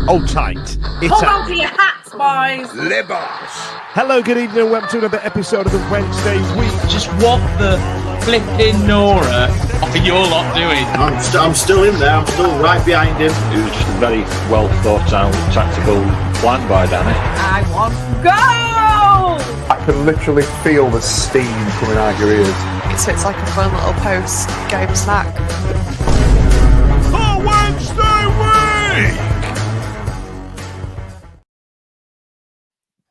Hold tight. Hold on to your hats, boys. Libos. Hello, good evening, and welcome to another episode of the Wednesday Week. Just what the flipping Nora are you all lot doing? I'm still in there. I'm still right behind him. It was just a very well thought out tactical plan by Danny. I want to go. I can literally feel the steam coming out your ears. So it's like a fun little post-game snack. The Wednesday Week!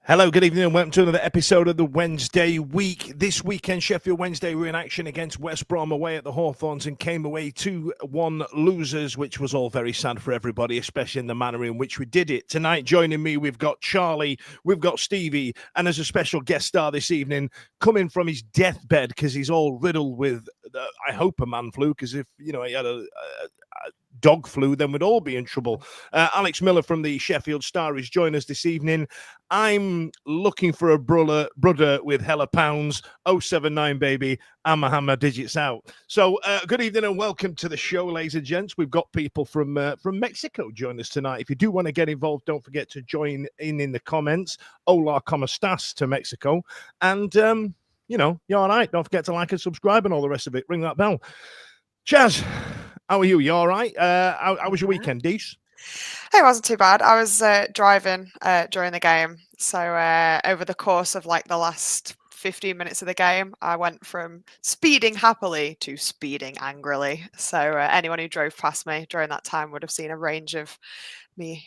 Hello, good evening, and welcome to another episode of the Wednesday Week. This weekend, Sheffield Wednesday were in action against West Brom away at the Hawthorns and came away 2-1 losers, which was all very sad for everybody, especially in the manner in which we did it. Tonight, joining me, we've got Charlie, we've got Stevie, and as a special guest star this evening, coming from his deathbed because he's all riddled with, I hope, a man flu, because if, he had a dog flu, then we'd all be in trouble. Alex Miller from the Sheffield Star is joining us this evening. I'm looking for a brother with hella pounds. 079 baby. I'm Muhammad digits out. So good evening and welcome to the show, ladies and gents. We've got people from Mexico join us tonight. If you do want to get involved, don't forget to join in the comments. Hola, como estás to Mexico. And you're all right. Don't forget to like and subscribe and all the rest of it. Ring that bell. Chaz, how are you? You all right? How was your weekend, Dees? It wasn't too bad. I was driving during the game. So over the course of like the last 15 minutes of the game, I went from speeding happily to speeding angrily. So anyone who drove past me during that time would have seen a range of me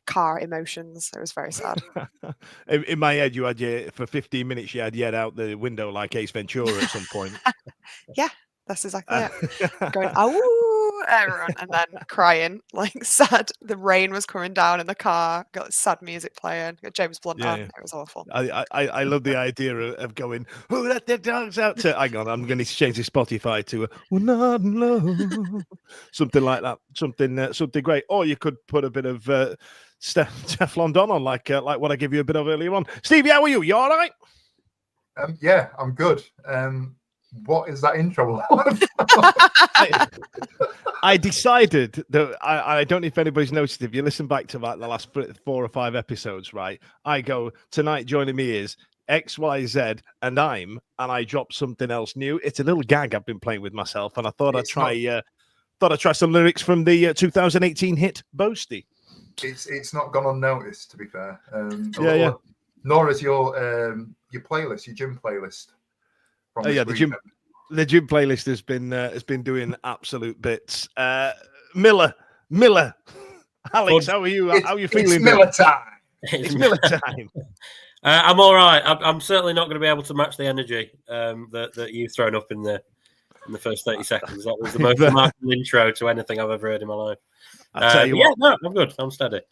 car emotions. It was very sad. In my head, you had for 15 minutes, you had your head out the window like Ace Ventura at some point. Yeah. That's exactly it. Going, oh, everyone, and then crying, like sad. The rain was coming down in the car. Got sad music playing. Got James Blunt on. It was awful. I love the idea of going, oh, let the dogs out. Hang on, I'm going to change the Spotify to we're not in love. Something like that. Something great. Or you could put a bit of Teflon Don on, like what I gave you a bit of earlier on. Stevie, how are you? You all right? Yeah, I'm good. What is that intro? I decided that I don't know if anybody's noticed. If you listen back to like the last 4 or 5 episodes, right? I go, tonight joining me is XYZ and I drop something else new. It's a little gag I've been playing with myself, and I thought I'd try some lyrics from the 2018 hit Boasty. It's not gone unnoticed, to be fair. Yeah. Nor is your playlist, your gym playlist. Oh yeah, the gym playlist has been doing absolute bits. Miller, Alex, how are you? How are you feeling? It's Miller time. It's Miller time. I'm all right. I'm certainly not going to be able to match the energy that you've thrown up in the first 30 seconds. That was the most remarkable intro to anything I've ever heard in my life. I tell you what. Yeah, no, I'm good. I'm steady.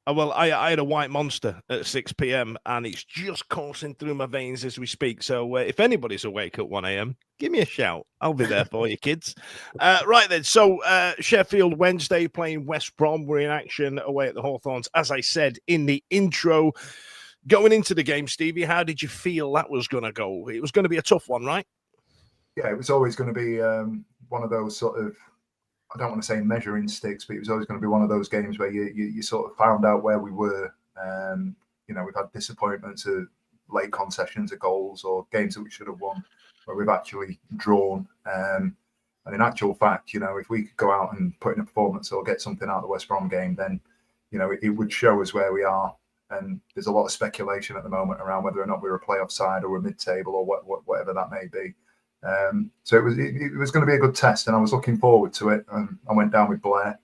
Well, I had a white monster at 6 p.m. and it's just coursing through my veins as we speak. So if anybody's awake at 1 a.m., give me a shout. I'll be there for you, kids. Right then. So Sheffield Wednesday playing West Brom. We're in action away at the Hawthorns. As I said in the intro, going into the game, Stevie, how did you feel that was going to go? It was going to be a tough one, right? Yeah, it was always going to be one of those sort of, I don't want to say measuring sticks, but it was always going to be one of those games where you sort of found out where we were. We've had disappointments of late concessions of goals or games that we should have won where we've actually drawn. And And in actual fact, if we could go out and put in a performance or get something out of the West Brom game, then, it would show us where we are. And there's a lot of speculation at the moment around whether or not we're a playoff side or a mid-table or whatever that may be. So it was going to be a good test, and I was looking forward to it. I went down with Blair,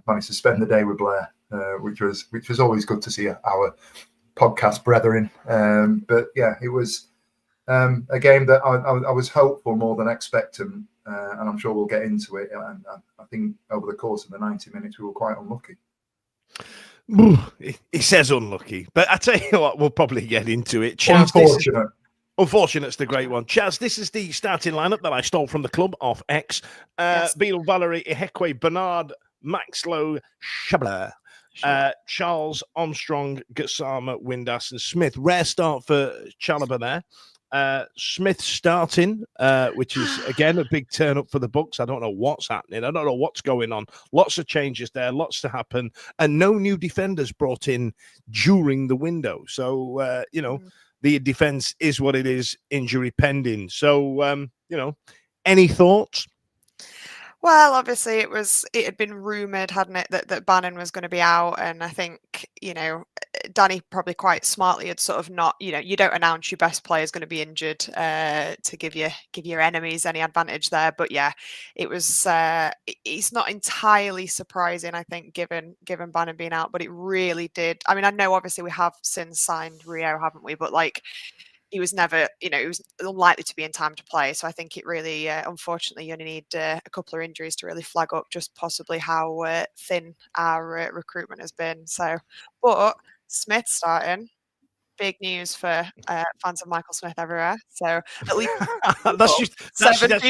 managed to spend the day with Blair, which was always good to see our podcast brethren. But yeah, it was a game that I was hopeful more than expectant, and I'm sure we'll get into it. And I think over the course of the 90 minutes, we were quite unlucky. He says unlucky, but I tell you what, we'll probably get into it. Chaz, unfortunate. Unfortunate's the great one. Chaz, this is the starting lineup that I stole from the club off X. Yes. Beal, Valerie, Ihekwe, Bernard, Maxlow, Shabler, Charles, Armstrong, Gassama, Windass, and Smith. Rare start for Chalobah there. Smith starting, which is, again, a big turn up for the Bucks. I don't know what's happening. I don't know what's going on. Lots of changes there, lots to happen, and no new defenders brought in during the window. So, the defense is what it is, injury pending. So, any thoughts? Well, obviously it had been rumoured, hadn't it, that Bannon was going to be out, and I think Danny probably quite smartly had sort of not, you don't announce your best player is going to be injured to give your enemies any advantage there. But yeah, it was it's not entirely surprising, I think, given Bannon being out, but it really did. I mean, I know obviously we have since signed Rio, haven't we? But he was never, he was unlikely to be in time to play. So I think it really, unfortunately, you only need a couple of injuries to really flag up just possibly how thin our recruitment has been. So, but Smith starting, big news for fans of Michael Smith everywhere. So at least that's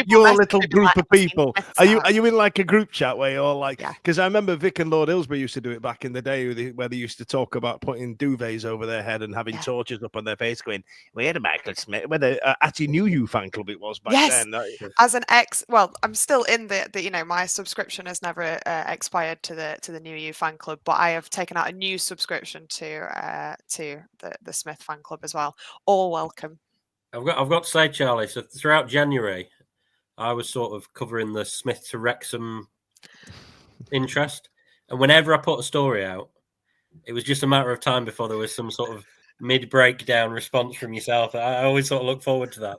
your little group of people. Are you in like a group chat where you're like? Because I remember Vic and Lord Hillsbury used to do it back in the day, where they used to talk about putting duvets over their head and having torches up on their face, going, "We had a Michael Smith." Whether actually New You fan club it was back then. As an I'm still in the my subscription has never expired to the New You fan club, but I have taken out a new subscription to the Smith fan club as well. All welcome. I've got to say, Charlie, so throughout January I was sort of covering the Smith to Wrexham interest, and whenever I put a story out, it was just a matter of time before there was some sort of mid-breakdown response from yourself. I always sort of look forward to that.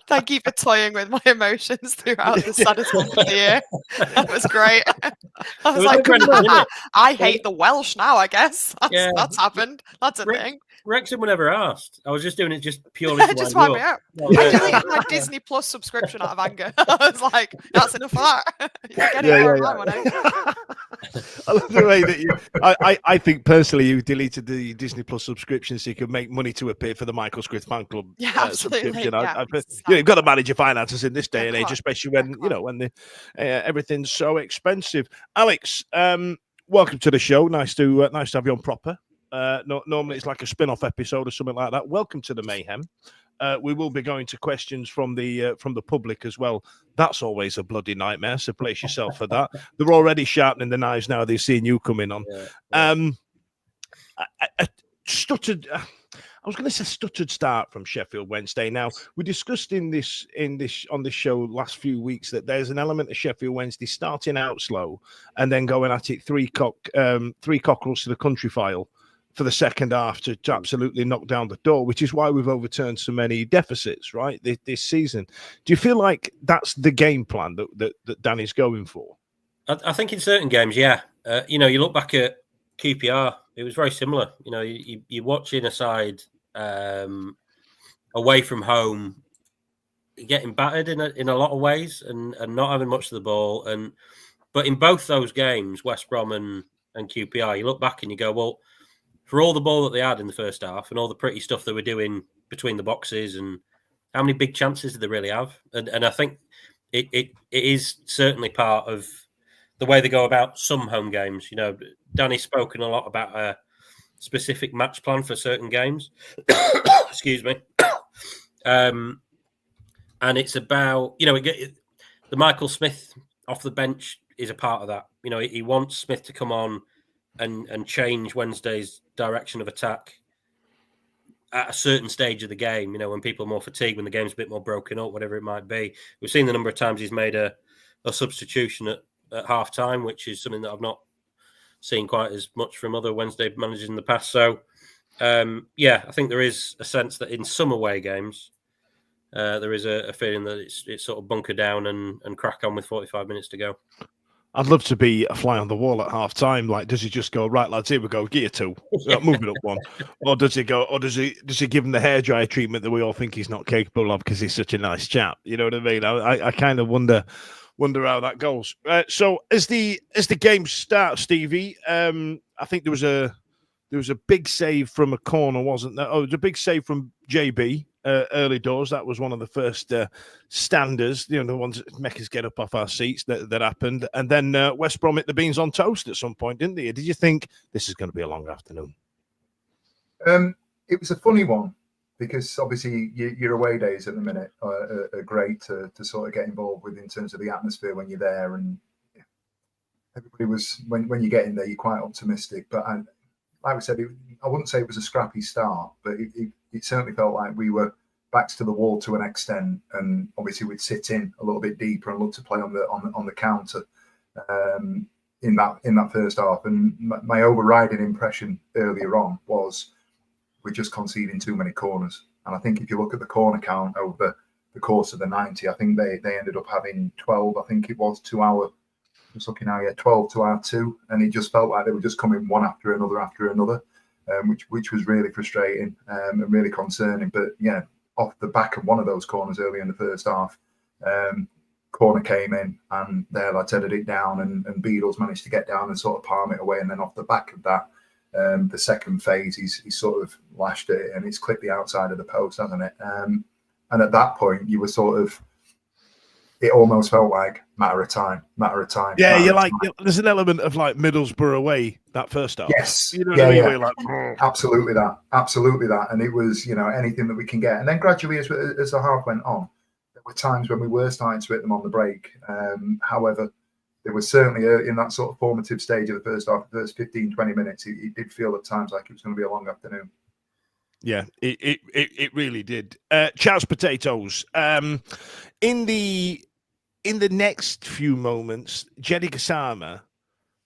Thank you for toying with my emotions throughout the saddest month of the year. That was great. I was like, I hate the Welsh now, I guess. That's happened. That's a thing. Wrexham were never asked. I was just doing it just purely to just wind me out. I deleted my Disney Plus subscription out of anger. I was like, that's enough of that. I love the way that I think personally you deleted the Disney Plus subscription so you could make money to appear for the Michael Smith fan club. Yeah, absolutely. You've got to manage your finances in this day and age, especially when when everything's so expensive. Alex, welcome to the show. Nice to have you on proper. Normally it's like a spin-off episode or something like that. Welcome to the mayhem. We will be going to questions from the public as well. That's always a bloody nightmare, so brace yourself for that. They're already sharpening the knives now. They've seen you coming on. I stuttered. I was going to say stuttered start from Sheffield Wednesday. Now, we discussed on this show last few weeks that there's an element of Sheffield Wednesday starting out slow and then going at it three cockerels to the country file for the second half to absolutely knock down the door, which is why we've overturned so many deficits, right, this season. Do you feel like that's the game plan that Danny's going for? I think in certain games, yeah. You look back at QPR, it was very similar. You're watching a side away from home getting battered in a lot of ways and not having much of the ball. But in both those games, West Brom and QPR, you look back and you go, well, for all the ball that they had in the first half and all the pretty stuff they were doing between the boxes, and how many big chances did they really have? And I think it is certainly part of the way they go about some home games. Danny's spoken a lot about a specific match plan for certain games. Excuse me. And it's about, the Michael Smith off the bench is a part of that. He wants Smith to come on and change Wednesday's direction of attack. at a certain stage of the game, when people are more fatigued, when the game's a bit more broken up, whatever it might be. We've seen the number of times he's made a substitution at half time, which is something that I've not seen quite as much from other Wednesday managers in the past. So, I think there is a sense that in some away games, there is a feeling that it's sort of bunker down and crack on with 45 minutes to go. I'd love to be a fly on the wall at half time. Like, does he just go, right, lads, here we go, gear 2, move it up 1? Or does he go, or does he give him the hairdryer treatment that we all think he's not capable of because he's such a nice chap? You know what I mean? I kind of wonder how that goes. So as the game starts, Stevie, I think there was a big save from a corner, wasn't there? Oh, it was a big save from JB early doors. That was one of the first standers, the ones that make us get up off our seats that happened. And then West Brom hit the beans on toast at some point, didn't they? Did you think this is going to be a long afternoon? It was a funny one because obviously your away days at the minute are great to sort of get involved with in terms of the atmosphere when you're there. And everybody was, when you get in there, you're quite optimistic. But like we said, I wouldn't say it was a scrappy start, but it certainly felt like we were backs to the wall to an extent, and obviously we'd sit in a little bit deeper and look to play on the counter in that first half. And my overriding impression earlier on was we're just conceding too many corners. And I think if you look at the corner count over the course of the 90, I think they ended up having 12. I think it was 2 hour. Just looking now, 12 to our 2, and it just felt like they were just coming one after another, which was really frustrating and really concerning. But off the back of one of those corners early in the first half, corner came in and their lads headed it down, and Beadles managed to get down and sort of palm it away. And then off the back of that, the second phase, he's sort of lashed it and it's clipped the outside of the post, hasn't it? And at that point, you were sort of. It almost felt like matter of time. Yeah, you're like, there's an element of like Middlesbrough away that first half. Yes, you know what I mean? Like, absolutely that. And it was, anything that we can get. And then gradually, as the half went on, there were times when we were starting to hit them on the break. However, there was certainly in that sort of formative stage of the first half, the first 15, 20 minutes, it did feel at times like it was going to be a long afternoon. Yeah, it really did. Charles Potatoes. In the next few moments, Djedi Gassama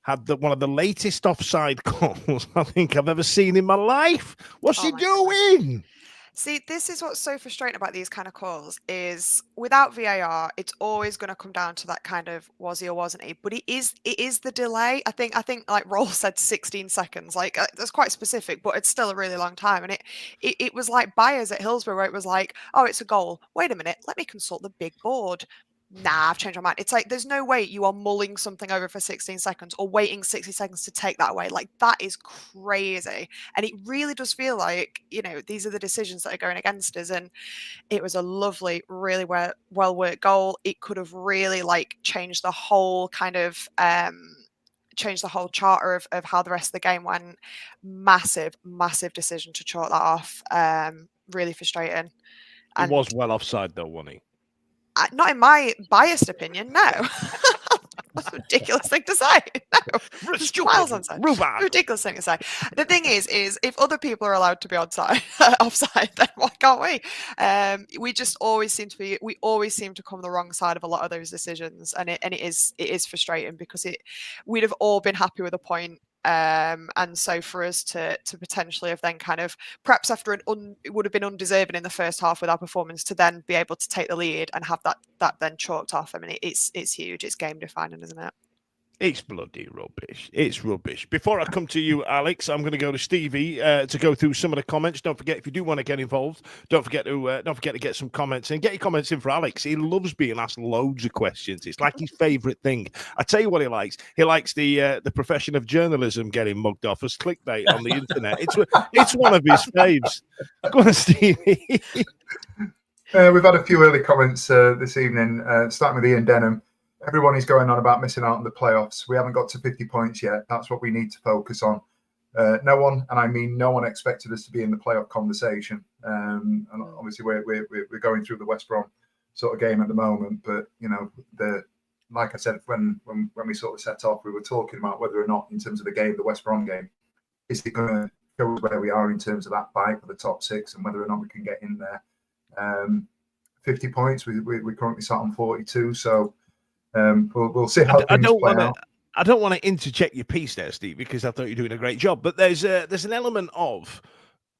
had one of the latest offside calls I think I've ever seen in my life. What's she doing? See, this is what's so frustrating about these kind of calls is without VAR, it's always going to come down to that kind of was he or wasn't he? But it is the delay. I think like Roll said 16 seconds. Like that's quite specific, but it's still a really long time. And it was like Byers at Hillsborough where it was like, oh, it's a goal. Wait a minute, let me consult the big board. Nah, I've changed my mind. It's like there's no way you are mulling something over for 16 seconds or waiting 60 seconds to take that away. Like that is crazy. And it really does feel like, these are the decisions that are going against us. And it was a lovely, really well worked goal. It could have really changed the whole kind of changed the whole charter of how the rest of the game went. Massive decision to chalk that off. Really frustrating. It was well offside though, wasn't he? Not in my biased opinion, no. That's a ridiculous thing to say. No, ridiculous thing to say. The thing is if other people are allowed to be offside, then why can't we? We always seem to come the wrong side of a lot of those decisions, and it is frustrating because we'd have all been happy with a point. And so for us to potentially have then kind of perhaps after it would have been undeserving in the first half with our performance to then be able to take the lead and have that then chalked off. I mean, it's huge. It's game defining, isn't it? It's bloody rubbish. It's rubbish. Before I come to you, Alex, I'm going to go to Stevie to go through some of the comments. Don't forget, if you do want to get involved, don't forget to get some comments in. Get your comments in for Alex. He loves being asked loads of questions. It's like his favourite thing. I tell you what he likes. He likes the profession of journalism getting mugged off as clickbait on the internet. It's one of his faves. Go on, Stevie. We've had a few early comments this evening, starting with Ian Denham. Everyone is going on about missing out on the playoffs. We haven't got to 50 points yet. That's what we need to focus on. No one, and I mean no one, expected us to be in the playoff conversation. And obviously, we're going through the West Brom sort of game at the moment. But like I said, when we sort of set off, we were talking about whether or not, in terms of the game, the West Brom game, is it going to shows where we are in terms of that fight for the top 6 and whether or not we can get in there. 50 points. We currently sat on 42, so we'll see how things play out. I don't want to interject your piece there, Steve, because I thought you're doing a great job. But there's an element of,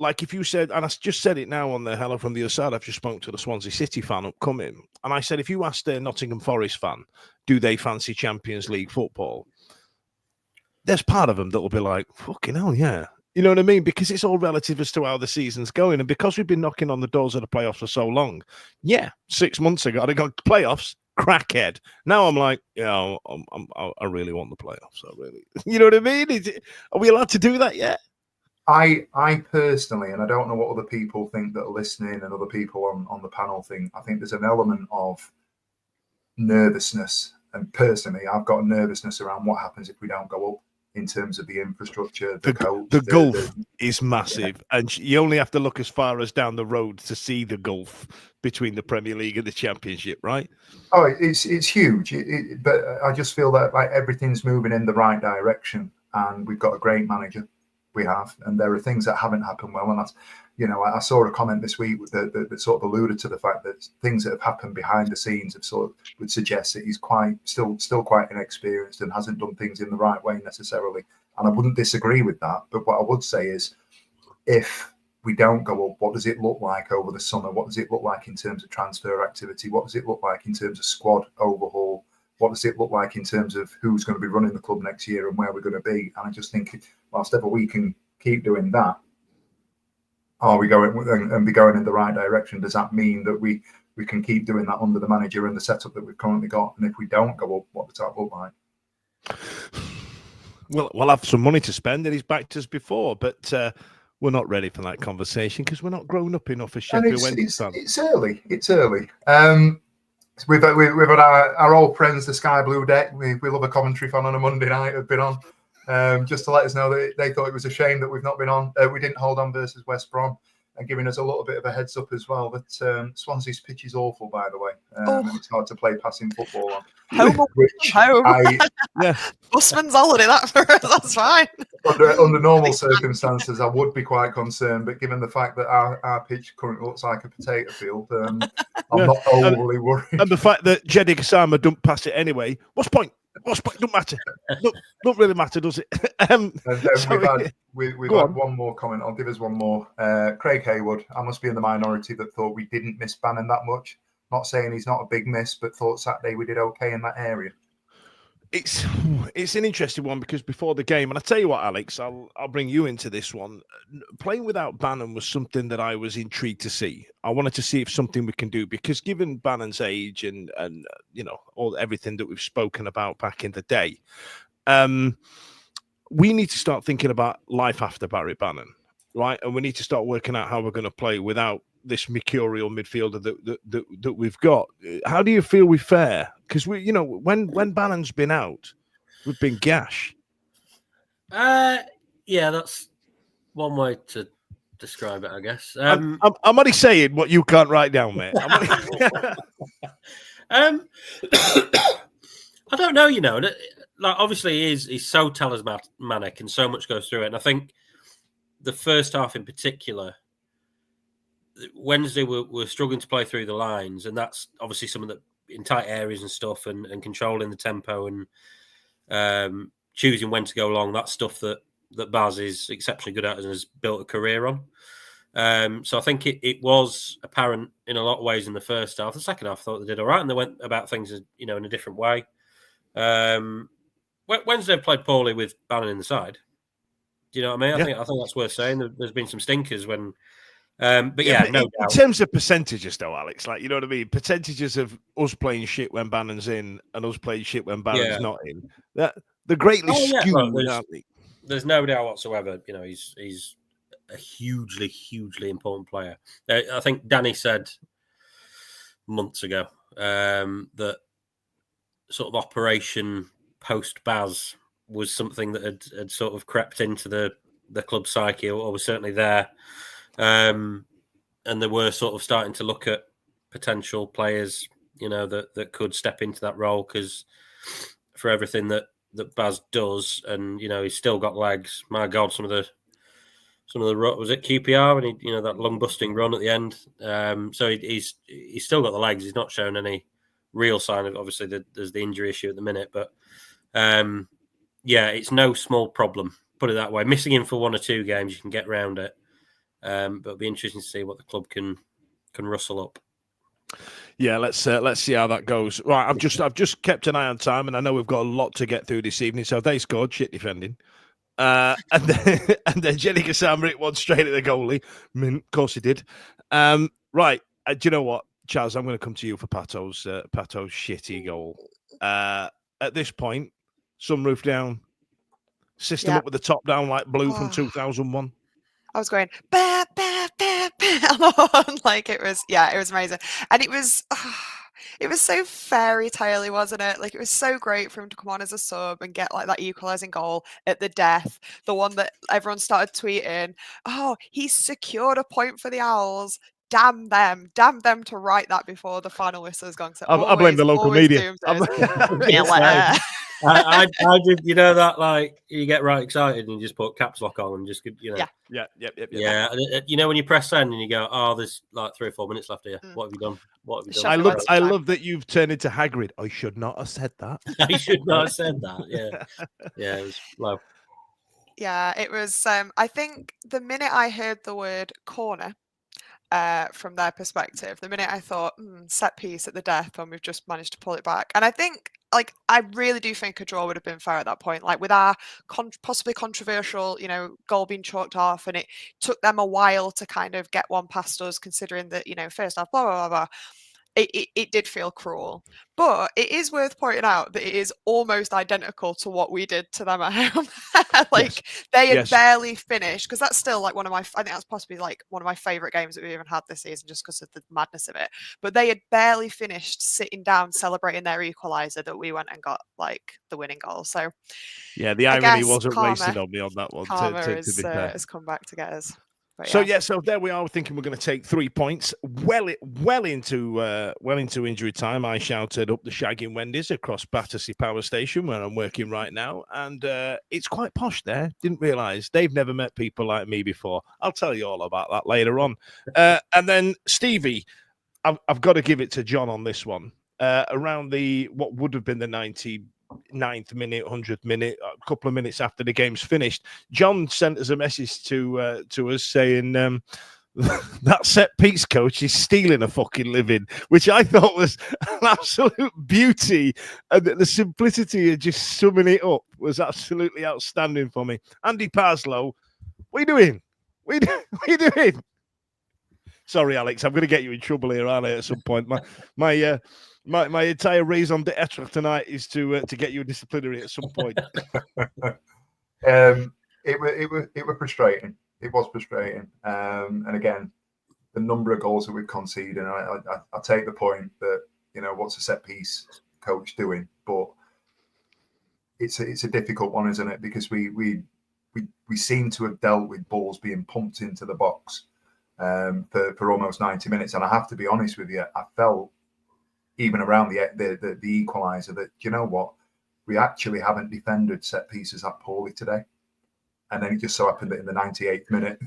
like, if you said, and I just said it now on the Hello from the Other Side, I've just spoken to the Swansea City fan upcoming, and I said, if you asked a Nottingham Forest fan, do they fancy Champions League football? There's part of them that will be like, fucking hell, yeah. You know what I mean? Because it's all relative as to how the season's going. And because we've been knocking on the doors of the playoffs for so long, 6 months ago, I got playoffs, crackhead. Now I'm like, I really want the playoffs. I really, you know what I mean? Are we allowed to do that yet? I personally, and I don't know what other people think that are listening and other people on the panel think, I think there's an element of nervousness. And personally, I've got nervousness around what happens if we don't go up in terms of the infrastructure, the coach. The gulf is massive. Yeah. And you only have to look as far as down the road to see the gulf between the Premier League and the Championship, right? Oh, it's huge. But I just feel that like everything's moving in the right direction, and we've got a great manager. We have, and there are things that haven't happened well, and that's, I saw a comment this week that sort of alluded to the fact that things that have happened behind the scenes have sort of would suggest that he's still quite inexperienced and hasn't done things in the right way necessarily. And I wouldn't disagree with that. But what I would say is, if we don't go up, what does it look like over the summer? What does it look like in terms of transfer activity? What does it look like in terms of squad overhaul? What does it look like in terms of who's going to be running the club next year and where we're going to be? And I just think, whilst ever we can keep doing that, are we going and be going in the right direction? Does that mean that we can keep doing that under the manager and the setup that we've currently got? And if we don't go up, what does that look like? Well, we'll have some money to spend, and he's backed us before, but we're not ready for that conversation because we're not grown up enough as Sheffield Wednesday. It's early. It's early. We've had our old friends, the Sky Blue Deck. We love a commentary fan on a Monday night. Have been on just to let us know that they thought it was a shame that we've not been on. We didn't hold on versus West Brom, and giving us a little bit of a heads up as well that Swansea's pitch is awful, by the way. And it's hard to play passing football on. Home. Busman's holiday, that for us, that's fine. Under normal circumstances, I would be quite concerned, but given the fact that our pitch currently looks like a potato field, I'm not overly worried. And the fact that Djedi Gassama don't pass it anyway, what's point? Don't matter. Don't really matter, does it? We've had one more comment. I'll give us one more. Craig Haywood, I must be in the minority that thought we didn't miss Bannon that much. Not saying he's not a big miss, but thought Saturday we did okay in that area. It's an interesting one because before the game, and I tell you what, Alex, I'll bring you into this one. Playing without Bannon was something that I was intrigued to see. I wanted to see if something we can do because given Bannon's age and everything that we've spoken about back in the day, we need to start thinking about life after Barry Bannon, right? And we need to start working out how we're going to play without this mercurial midfielder that we've got. How do you feel we fare? Because when Bannon's been out, we've been gash. Yeah, that's one way to describe it, I guess. I'm only saying what you can't write down, mate. I don't know. Like obviously he's so talismanic and so much goes through it. And I think the first half in particular, Wednesday we're struggling to play through the lines, and that's obviously some of the in tight areas and stuff, and controlling the tempo and choosing when to go long. That's stuff that Baz is exceptionally good at and has built a career on. So I think it was apparent in a lot of ways in the first half. The second half, I thought they did all right, and they went about things in a different way. Wednesday played poorly with Bannon in the side. Do you know what I mean? I think that's worth saying. There's been some stinkers when. No doubt. In terms of percentages, though, Alex, like you know what I mean, percentages of us playing shit when Bannon's in and us playing shit when Bannon's not in, that they're greatly skewed. There's no doubt whatsoever. He's a hugely, hugely important player. I think Danny said months ago that sort of operation post Baz was something that had sort of crept into the club psyche, or was certainly there. And they were sort of starting to look at potential players, that could step into that role, because for everything that Baz does, and he's still got legs. My God, some of some of the was it QPR and he, that long busting run at the end. So he's still got the legs. He's not shown any real sign of. Obviously, there's the injury issue at the minute, but it's no small problem. Put it that way. Missing him for 1 or 2 games, you can get around it. But it'll be interesting to see what the club can rustle up. Yeah, let's see how that goes. Right, I've just kept an eye on time, and I know we've got a lot to get through this evening. So they scored, shit defending, and then Djedi Gassama hit one straight at the goalie. Of course he did. Right, do you know what, Chaz? I'm going to come to you for Pato's shitty goal. At this point, sunroof down, system up with the top down like Blue from 2001. I was going bah, bah, bah, bah, like it was amazing, and it was so fairy tale-y, wasn't it? Like it was so great for him to come on as a sub and get like that equalising goal at the death, the one that everyone started tweeting. Oh, he's secured a point for the Owls. Damn them to write that before the final whistle has gone. So I blame the local media. I did, that like you get right excited and you just put caps lock on and just Yeah. When you press send and you go, oh, there's like 3 or 4 minutes left here. What have you done? I love that you've turned into Hagrid. I should not have said that. I should not have said that. Yeah, it was low. Yeah, it was. I think the minute I heard the word corner, from their perspective, the minute I thought set piece at the death, and we've just managed to pull it back, and I think. Like, I really do think a draw would have been fair at that point. Like, with our possibly controversial, goal being chalked off, and it took them a while to kind of get one past us, considering that, first half, blah, blah, blah, blah. It did feel cruel. But it is worth pointing out that it is almost identical to what we did to them at home. They had barely finished, because that's still like I think that's possibly like one of my favourite games that we've even had this season, just because of the madness of it. But they had barely finished sitting down celebrating their equaliser that we went and got like the winning goal. So yeah, the irony wasn't wasted on me on that one. Karma to be fair. has come back to get us. But so there we are. We're thinking we're going to take 3 points. Well into injury time. I shouted up the shagging Wendy's across Battersea Power Station where I'm working right now, and it's quite posh there. Didn't realise they've never met people like me before. I'll tell you all about that later on. And then Stevie, I've got to give it to John on this one. Around what would have been the 99th minute, 100th minute, a couple of minutes after the game's finished, John sent us a message to us saying that set piece coach is stealing a fucking living, which I thought was an absolute beauty, and the simplicity of just summing it up was absolutely outstanding for me. Andy Parslow, what are you doing? What are you doing? Sorry, Alex, I'm going to get you in trouble here, aren't I? At some point, my entire raison d'être tonight is to get you a disciplinary at some point. It was frustrating. It was frustrating. And again, the number of goals that we've conceded, and I take the point that what's a set piece coach doing, but it's a difficult one, isn't it? Because we seem to have dealt with balls being pumped into the box for almost 90 minutes, and I have to be honest with you, I felt. Even around the equaliser, that you know what, we actually haven't defended set pieces that poorly today. And then it just so happened that in the 98th minute,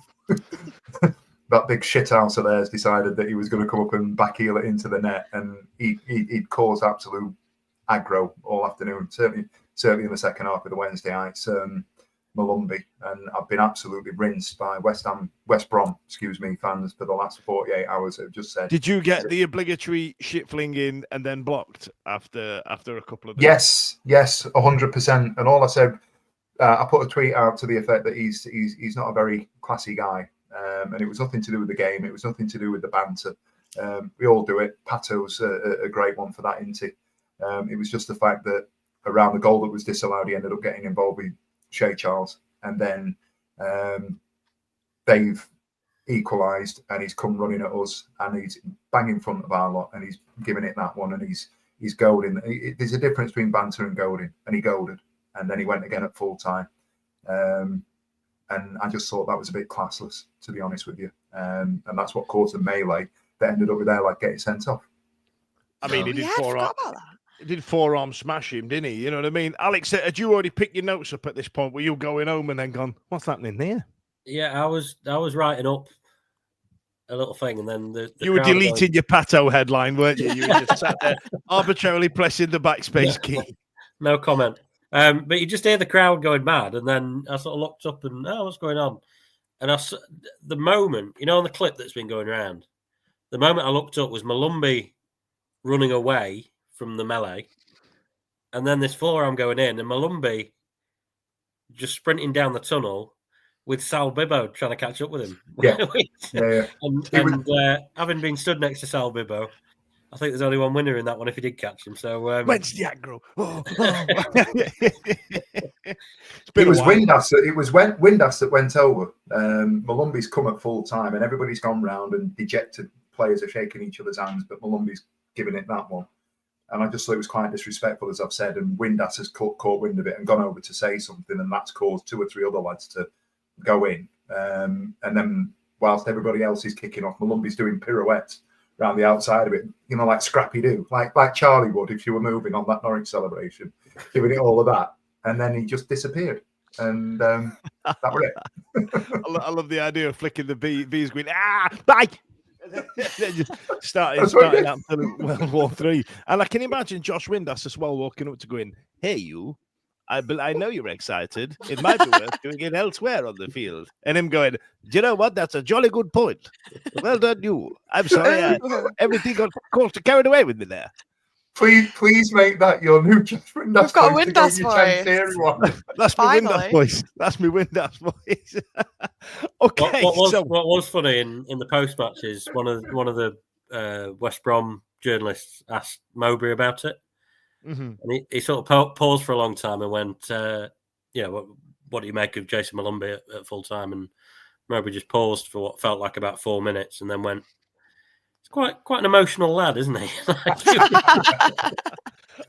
that big shithouse of theirs decided that he was going to come up and backheel it into the net, and he'd caused absolute aggro all afternoon. Certainly in the second half of the Wednesday nights, Malumbi, and I've been absolutely rinsed by West Brom, fans for the last 48 hours. Have just said. Did you get the obligatory shit flinging and then blocked after a couple of days? Yes, 100%. And all I said, I put a tweet out to the effect that he's not a very classy guy, and it was nothing to do with the game. It was nothing to do with the banter. We all do it. Pato's a great one for that, isn't he? It was just the fact that around the goal that was disallowed, he ended up getting involved with Shea Charles, and then they've equalised, and he's come running at us, and he's bang in front of our lot, and he's giving it that one, and he's goading. There's a difference between banter and goading, and he goaded, and then he went again at full time, and I just thought that was a bit classless, to be honest with you, and that's what caused a melee that ended up with their getting sent off. I mean, he did forearm smash him, didn't he? You know what I mean? Alex, had you already picked your notes up at this point? Were you going home and then gone, what's happening there? Yeah, I was writing up a little thing, and then the You were crowd deleting your Pato headline, weren't you? You were just sat there arbitrarily pressing the backspace key. No comment. But you just hear the crowd going mad, and then I sort of looked up and what's going on? And the moment, on the clip that's been going around, the moment I looked up was Malumbi running away from the melee, and then this forearm going in, and Malumbi just sprinting down the tunnel with Sal Bibbo trying to catch up with him. Yeah. And having been stood next to Sal Bibbo, I think there's only one winner in that one if he did catch him. So when's the aggro? It was Windass. It was Windass that went over. Malumbi's come at full time, and everybody's gone round, and dejected players are shaking each other's hands, but Malumbi's giving it that one. And I just thought it was quite disrespectful, as I've said. And Windass has caught wind of it and gone over to say something, and that's caused 2 or 3 other lads to go in. And then, whilst everybody else is kicking off, Malumbi's doing pirouettes around the outside of it, like Scrappy Doo, like Charlie would if you were moving on that Norwich celebration, giving it all of that. And then he just disappeared. And that was it. I love the idea of flicking the B's going, bye. Just starting absolute World War III. And I can imagine Josh Windass as well walking up to going, hey, you, I know you're excited. It might be worth doing it elsewhere on the field. And him going, do you know what? That's a jolly good point. Well done, you. I'm sorry. Everything got carried away with me there. Please make that your new Josh Windass. We've got a Windass voice. That's my Windass voice. That's my Windass voice. Okay. What was funny in the post match is one of the West Brom journalists asked Mowbray about it, and he sort of paused for a long time and went, what do you make of Jason Malumbi at full time? And Mowbray just paused for what felt like about 4 minutes, and then went, quite an emotional lad, isn't he?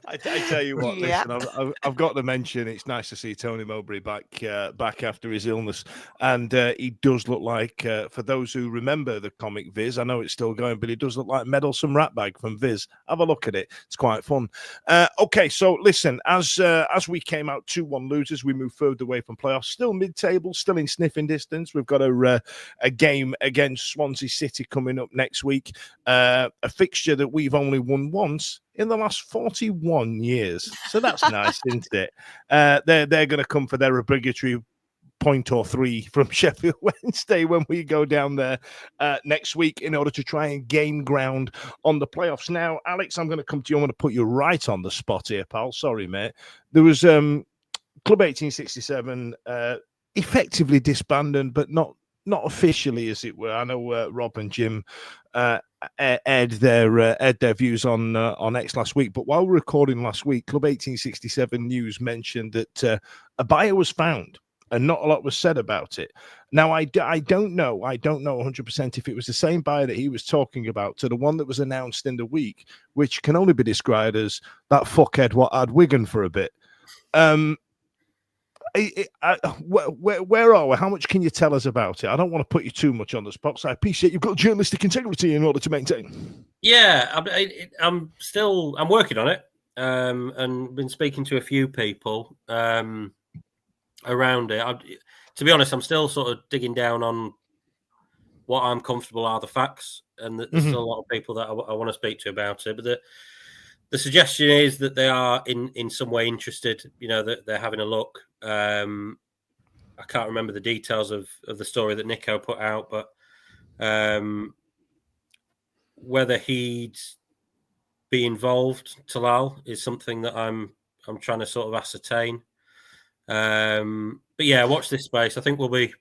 I tell you what, listen, I've got to mention it's nice to see Tony Mowbray back after his illness, and he does look like, for those who remember the comic Viz, I know it's still going, but he does look like Meddlesome Ratbag from Viz. Have a look at it; it's quite fun. Okay, so listen, as we came out 2-1 losers, we move further away from playoffs, still mid-table, still in sniffing distance. We've got a game against Swansea City coming up next week, a fixture that we've only won once in the last 41 years. So that's nice, isn't it? They're going to come for their obligatory point or 3 from Sheffield Wednesday when we go down there next week in order to try and gain ground on the playoffs. Now, Alex, I'm going to come to you. I'm going to put you right on the spot here, pal. Sorry, mate. There was Club 1867 effectively disbanded, but not officially, as it were. I know Rob and Jim aired their views on X last week, but while we're recording last week, Club 1867 News mentioned that a buyer was found and not a lot was said about it. Now, I don't know 100% if it was the same buyer that he was talking about to the one that was announced in the week, which can only be described as that fuckhead what had Wigan for a bit. Where are we? How much can you tell us about it? I don't want to put you too much on the spot, so I appreciate you've got journalistic integrity in order to maintain. Yeah, I'm working on it, and been speaking to a few people around it. To be honest, I'm still sort of digging down on what I'm comfortable are the facts, and there's still a lot of people that I want to speak to about it. But the suggestion is that they are in some way interested. That they're having a look. I can't remember the details of the story that Nico put out, but whether he'd be involved, Talal, is something that I'm trying to sort of ascertain. But yeah, watch this space. I think we'll be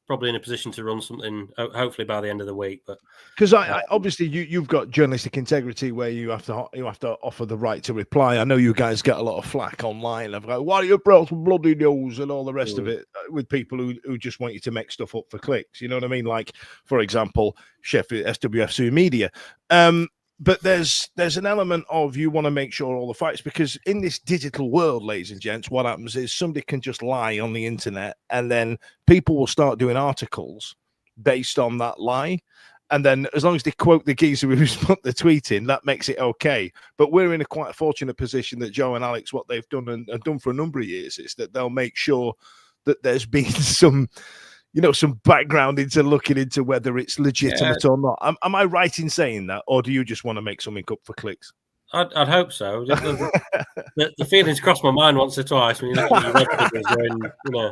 probably in a position to run something hopefully by the end of the week. But because I obviously you've got journalistic integrity where you have to offer the right to reply. I know you guys get a lot of flack online of like, why are you brought bloody news and all the rest of it with people who just want you to make stuff up for clicks. You know what I mean? Like, for example, Sheffield SWFC Media. But there's an element of you want to make sure all the facts, because in this digital world, ladies and gents, what happens is somebody can just lie on the internet, and then people will start doing articles based on that lie. And then as long as they quote the geezer who's put the tweet in, that makes it okay. But we're in a quite fortunate position that Joe and Alex, what they've done and done for a number of years, is that they'll make sure that there's been some some background into looking into whether it's legitimate or not. Am I right in saying that, or do you just want to make something up for clicks? I'd hope so. The feelings crossed my mind once or twice when you look at your red figures going,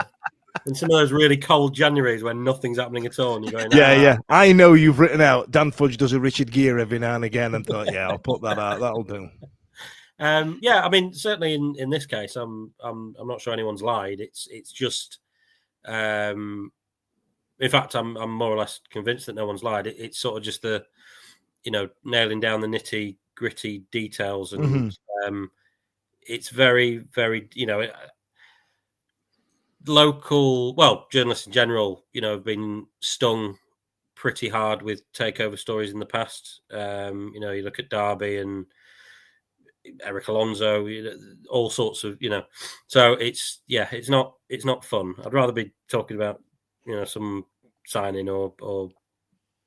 in some of those really cold Januaries when nothing's happening at all, and you're going, yeah. I know you've written out Dan Fudge does a Richard Gere every now and again, and thought, yeah, I'll put that out. That'll do. Yeah, I mean, certainly in this case, I'm not sure anyone's lied. It's just, in fact, I'm more or less convinced that no one's lied. It's sort of just the, nailing down the nitty gritty details, and it's very, very, local, journalists in general, have been stung pretty hard with takeover stories in the past. You look at Derby and Eric Alonso, all sorts of, so it's not fun. I'd rather be talking about, some signing or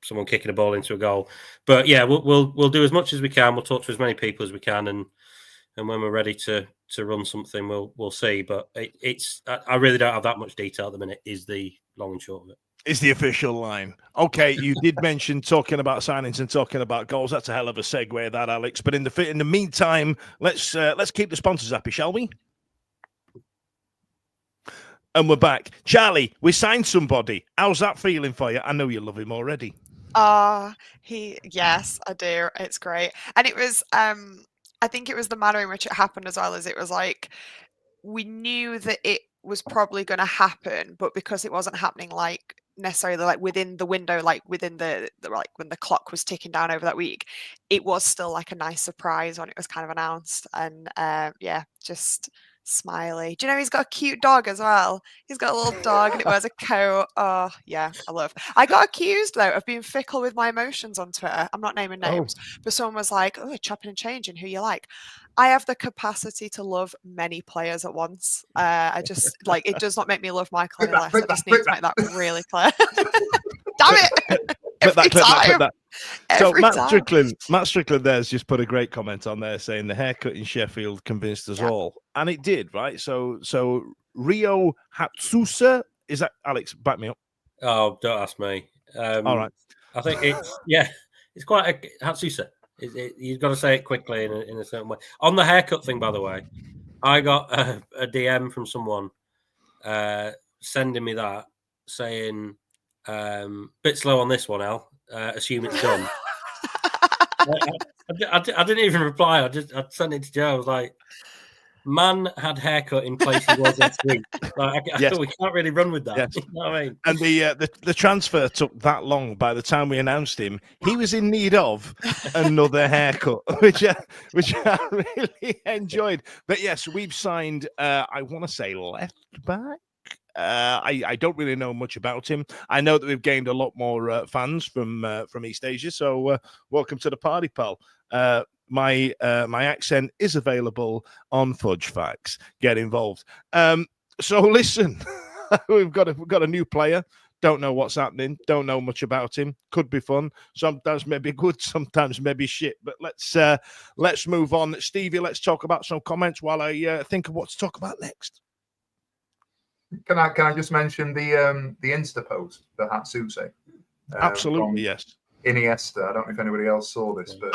someone kicking a ball into a goal. But yeah, we'll do as much as we can. We'll talk to as many people as we can, and when we're ready to run something, we'll see. But I really don't have that much detail at the minute. Is the long and short of it. Is the official line. Okay, you did mention talking about signings and talking about goals. That's a hell of a segue, that, Alex. But in the meantime, let's keep the sponsors happy, shall we? And we're back. Charlie, we signed somebody. How's that feeling for you? I know you love him already. Yes, I do. It's great. And it was, I think it was the manner in which it happened as well, as it was like, we knew that it was probably going to happen, but because it wasn't happening like necessarily like within the window, like within the like when the clock was ticking down over that week, it was still like a nice surprise when it was kind of announced. And just smiley. Do you know he's got a cute dog as well? He's got a little dog and it wears a coat. Oh yeah, I got accused though of being fickle with my emotions on Twitter. I'm not naming names, but someone was like, "Oh, chopping and changing who you like." I have the capacity to love many players at once. I just like, it does not make me love Michael any less. I just need to make that really clear. Damn it! Every time. So Matt Strickland there's just put a great comment on there saying the haircut in Sheffield convinced us all, and it did, right? So Rio Hatsusa, is that, Alex? Back me up. Oh, don't ask me. All right, I think it's quite a Hatsusa. You've got to say it quickly in a certain way. On the haircut thing, by the way, I got a DM from someone sending me that saying, "Bit slow on this one, Al. Assume it's done." I didn't even reply. I sent it to Joe. I was like, "Man had haircut in place he was last week." Like, I thought we can't really run with that. Yes. You know what I mean? And the transfer took that long. By the time we announced him, he was in need of another haircut, which I really enjoyed. But yes, we've signed. I want to say left back. I don't really know much about him. I know that we've gained a lot more fans from East Asia. So welcome to the party, pal. My accent is available on Fudge Facts. Get involved. So listen, we've got a new player. Don't know what's happening. Don't know much about him. Could be fun. Sometimes maybe good. Sometimes maybe shit. But let's move on. Stevie, let's talk about some comments while I think of what to talk about next. Can I just mention the Insta post, the Hatsuse? Absolutely, yes. Iniesta. I don't know if anybody else saw this, but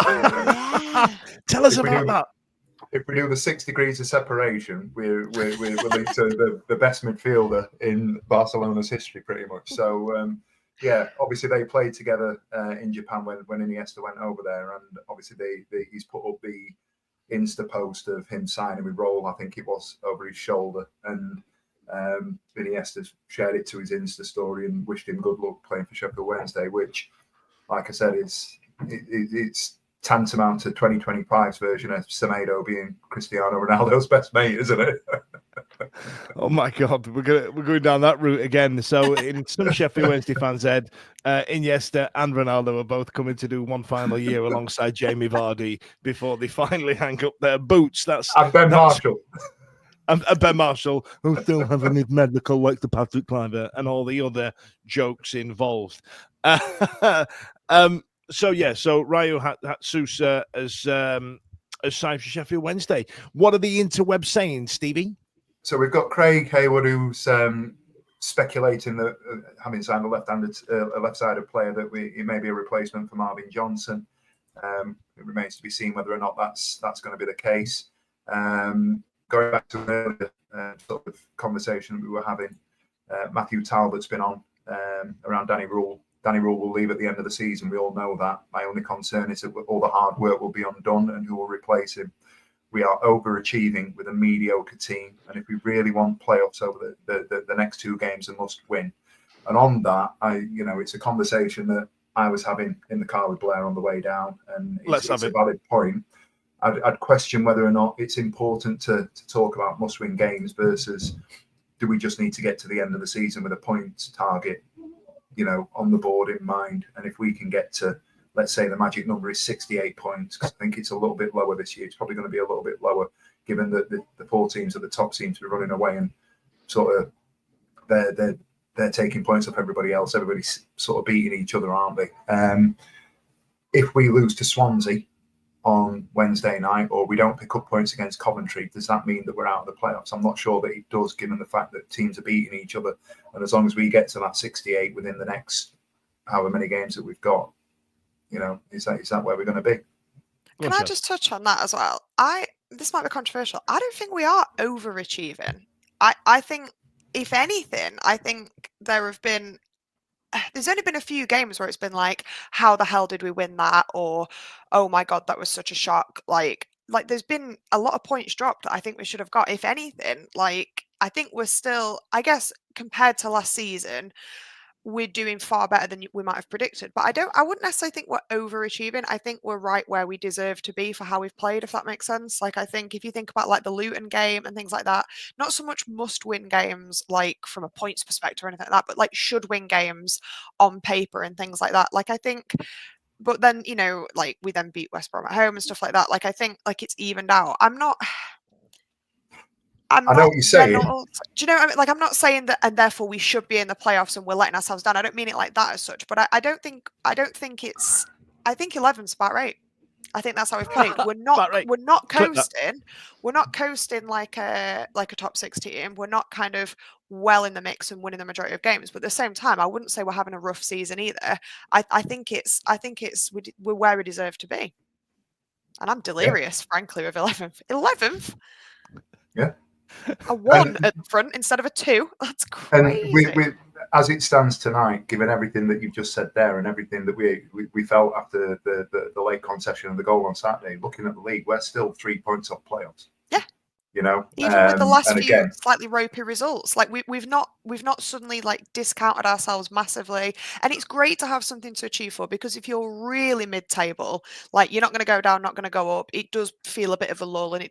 tell us about that. If we do the 6 degrees of separation, we're linked to the best midfielder in Barcelona's history, pretty much. So obviously they played together in Japan when Iniesta went over there, and obviously he's put up the Insta post of him signing with Roll, I think it was, over his shoulder, and Iniesta shared it to his Insta story and wished him good luck playing for Sheffield Wednesday, which, like I said, it's tantamount to 2025's version of Semedo being Cristiano Ronaldo's best mate, isn't it? Oh my God, we're going down that route again. So in some Sheffield Wednesday fans' head, Iniesta and Ronaldo are both coming to do one final year alongside Jamie Vardy before they finally hang up their boots. And Ben Marshall. And Ben Marshall, who still having his medical like to Patrick Kluivert and all the other jokes involved. So Ryo Hatsusa has signed for Sheffield Wednesday. What are the interwebs saying, Stevie? So we've got Craig Hayward, who's speculating that having signed a left-sided player that he may be a replacement for Marvin Johnson. It remains to be seen whether or not that's going to be the case. Going back to an earlier sort of conversation we were having, Matthew Talbot's been on around Danny Rule. Danny Rule will leave at the end of the season. We all know that. My only concern is that all the hard work will be undone, and who will replace him. We are overachieving with a mediocre team, and if we really want playoffs over the next 2 games, they must win. And on that, it's a conversation that I was having in the car with Blair on the way down, and it's a valid point. I'd question whether or not it's important to talk about must-win games versus do we just need to get to the end of the season with a points target, on the board in mind. And if we can get to, let's say the magic number is 68 points, because I think it's a little bit lower this year. It's probably going to be a little bit lower, given that the 4 teams at the top seem to be running away and sort of they're taking points off everybody else. Everybody's sort of beating each other, aren't they? If we lose to Swansea on Wednesday night, or we don't pick up points against Coventry, does that mean that we're out of the playoffs? I'm not sure that it does, given the fact that teams are beating each other. And as long as we get to that 68 within the next however many games that we've got, is that where we're going to be? Can I just touch on that as well? This might be controversial. I don't think we are overachieving. I think, if anything, I think there's only been a few games where it's been like, how the hell did we win that? Or, oh my God, that was such a shock. Like there's been a lot of points dropped that I think we should have got. If anything, I think we're still, I guess, compared to last season, we're doing far better than we might have predicted. But I wouldn't necessarily think we're overachieving. I think we're right where we deserve to be for how we've played, if that makes sense. I think if you think about the Luton game and things like that, not so much must-win games from a points perspective or anything like that, but should-win games on paper and things like that. I think, but then, we then beat West Brom at home and stuff like that. I think it's evened out. I know what you're saying. Do you know what I mean? I'm not saying that, and therefore we should be in the playoffs and we're letting ourselves down. I don't mean it like that as such, but I don't think it's. I think 11's about right. I think that's how we've played. We're not. Right. We're not coasting. We're not coasting like a top 6 team. We're not kind of well in the mix and winning the majority of games. But at the same time, I wouldn't say we're having a rough season either. I think we're where we deserve to be. And I'm delirious, frankly, with 11th. 11th. Yeah. A 1 at the front instead of a 2. That's crazy. And we, as it stands tonight, given everything that you've just said there and everything that we felt after the late concession and the goal on Saturday, looking at the league, we're still 3 points off playoffs. Yeah. Even with the last few slightly ropey results, we've not suddenly discounted ourselves massively, and it's great to have something to achieve for, because if you're really mid-table, you're not going to go down, not going to go up, it does feel a bit of a lull, and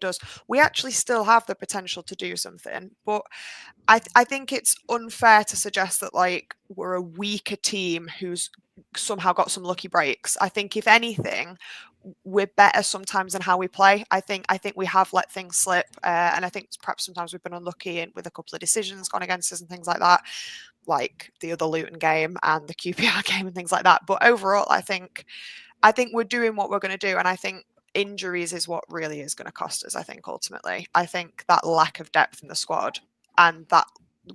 we actually still have the potential to do something. But I think it's unfair to suggest that we're a weaker team who's somehow got some lucky breaks. I think if anything, we're better sometimes in how we play. I think we have let things slip, and I think perhaps sometimes we've been unlucky with a couple of decisions gone against us and things like that, like the other Luton game and the QPR game and things like that. But overall, I think we're doing what we're going to do, and I think injuries is what really is going to cost us. I think ultimately, I think that lack of depth in the squad, and that